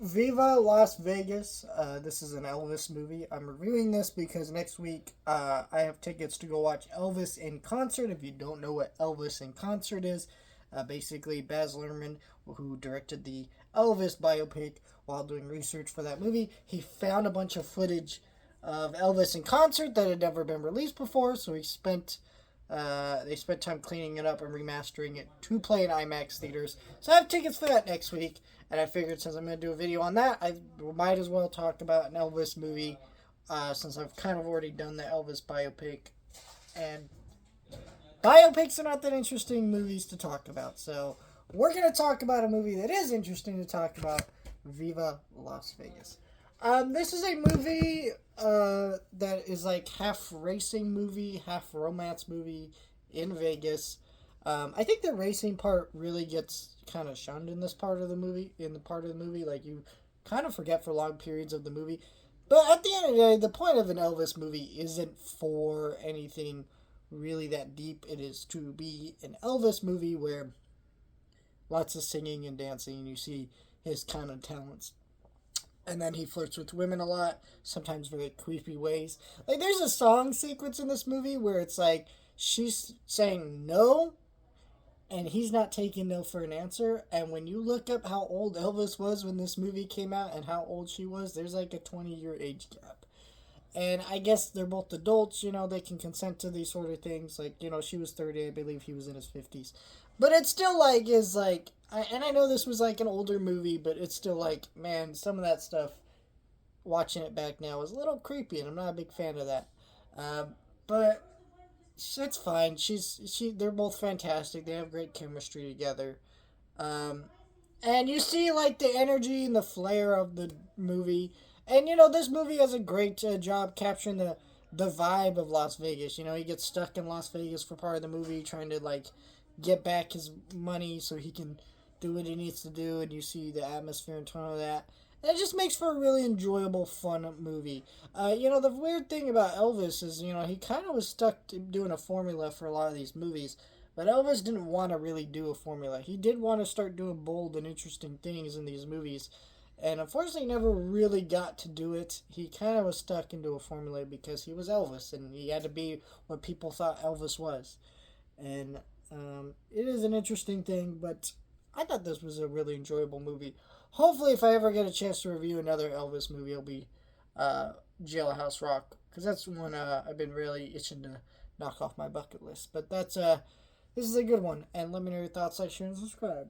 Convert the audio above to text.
Viva Las Vegas. This is an Elvis movie. I'm reviewing this because next week I have tickets to go watch Elvis in concert. If you don't know what Elvis in concert is, basically Baz Luhrmann, who directed the Elvis biopic, while doing research for that movie, he found a bunch of footage of Elvis in concert that had never been released before. So they spent time cleaning it up and remastering it to play in IMAX theaters. So I have tickets for that next week. And I figured since I'm going to do a video on that, I might as well talk about an Elvis movie since I've kind of already done the Elvis biopic. And biopics are not that interesting movies to talk about. So we're going to talk about a movie that is interesting to talk about, Viva Las Vegas. This is a movie that is like half racing movie, half romance movie in Vegas. I think the racing part really gets kind of shunned in this part of the movie. In the part of the movie, like you kind of forget for long periods of the movie. But at the end of the day, the point of an Elvis movie isn't for anything really that deep. It is to be an Elvis movie where lots of singing and dancing, and you see his kind of talents. And then he flirts with women a lot, sometimes very creepy ways. Like there's a song sequence in this movie where it's like she's saying no and he's not taking no for an answer. And when you look up how old Elvis was when this movie came out and how old she was, there's like a 20-year age gap. And I guess they're both adults, they can consent to these sort of things. Like, she was 30, I believe he was in his 50s. But it still, like, is like, and I know this was like an older movie, but it's still like, man, some of that stuff, watching it back now, is a little creepy, and I'm not a big fan of that. But it's fine. They're both fantastic. They have great chemistry together. Um, and you see like the energy and the flair of the movie. And this movie has a great job capturing the vibe of Las Vegas. He gets stuck in Las Vegas for part of the movie, trying to like get back his money so he can do what he needs to do, and you see the atmosphere and tone of that. And it just makes for a really enjoyable, fun movie. The weird thing about Elvis is, he kind of was stuck doing a formula for a lot of these movies. But Elvis didn't want to really do a formula. He did want to start doing bold and interesting things in these movies. And unfortunately, never really got to do it. He kind of was stuck into a formula because he was Elvis, and he had to be what people thought Elvis was. And it is an interesting thing, but I thought this was a really enjoyable movie. Hopefully, if I ever get a chance to review another Elvis movie, it'll be Jailhouse Rock, because that's one I've been really itching to knock off my bucket list. But this is a good one, and let me know your thoughts, like, share, and subscribe.